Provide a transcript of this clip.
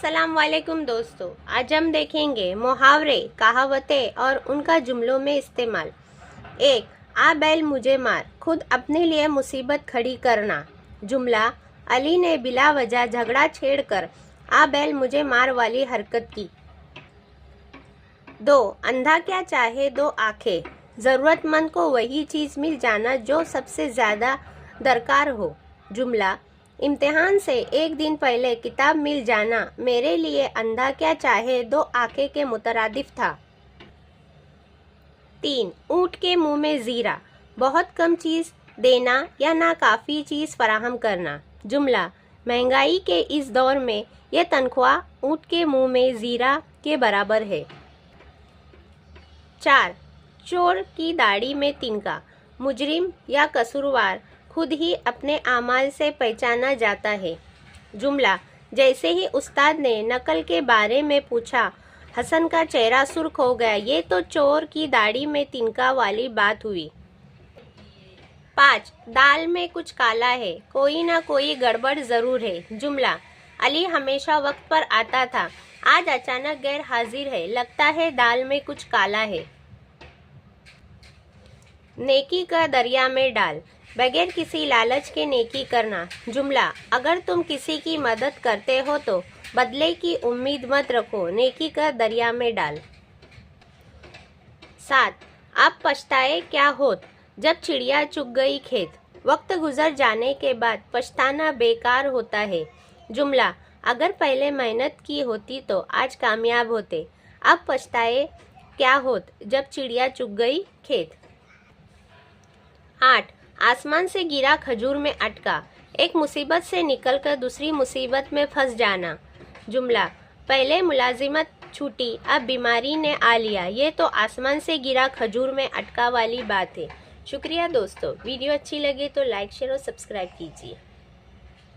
अस्सलाम वालेकुम दोस्तों, आज हम देखेंगे मुहावरे, कहावतें और उनका जुमलों में इस्तेमाल। 1. आ बैल मुझे मार, खुद अपने लिए मुसीबत खड़ी करना। जुमला: अली ने बिला वजह झगड़ा छेड़कर आ बैल मुझे मार वाली हरकत की। 2. अंधा क्या चाहे दो आंखें, ज़रूरतमंद को वही चीज़ मिल जाना जो सबसे ज़्यादा दरकार हो। जुमला: इम्तिहान से एक दिन पहले किताब मिल जाना मेरे लिए अंधा क्या चाहे दो आंखें के मुतरादिफ था। 3. ऊँट के मुंह में जीरा, बहुत कम चीज़ देना या नाकाफ़ी चीज़ फराहम करना। जुमला: महंगाई के इस दौर में यह तनख्वाह ऊँट के मुंह में जीरा के बराबर है। 4. चोर की दाढ़ी में तिनका, मुजरिम या कसूरवार खुद ही अपने आमाल से पहचाना जाता है। जुमला: जैसे ही उस्ताद ने नकल के बारे में पूछा, हसन का चेहरा सुर्ख हो गया। ये तो चोर की दाढ़ी में तिनका वाली बात हुई। 5. दाल में कुछ काला है, कोई ना कोई गड़बड़ ज़रूर है। जुमला: अली हमेशा वक्त पर आता था, आज अचानक गैर हाजिर है, लगता है दाल में कुछ काला है। नेकी का दरिया में डाल, बगैर किसी लालच के नेकी करना। जुमला: अगर तुम किसी की मदद करते हो तो बदले की उम्मीद मत रखो, नेकी का दरिया में डाल। 7. अब पछताए क्या होत, जब चिड़िया चुग गई खेत, वक्त गुजर जाने के बाद पछताना बेकार होता है। जुमला: अगर पहले मेहनत की होती तो आज कामयाब होते, अब पछताए क्या होत जब चिड़िया चुग गई खेत। 8. आसमान से गिरा खजूर में अटका, एक मुसीबत से निकलकर दूसरी मुसीबत में फंस जाना। जुमला: पहले मुलाजिमत छूटी, अब बीमारी ने आ लिया, ये तो आसमान से गिरा खजूर में अटका वाली बात है। शुक्रिया दोस्तों, वीडियो अच्छी लगे तो लाइक शेयर और सब्सक्राइब कीजिए।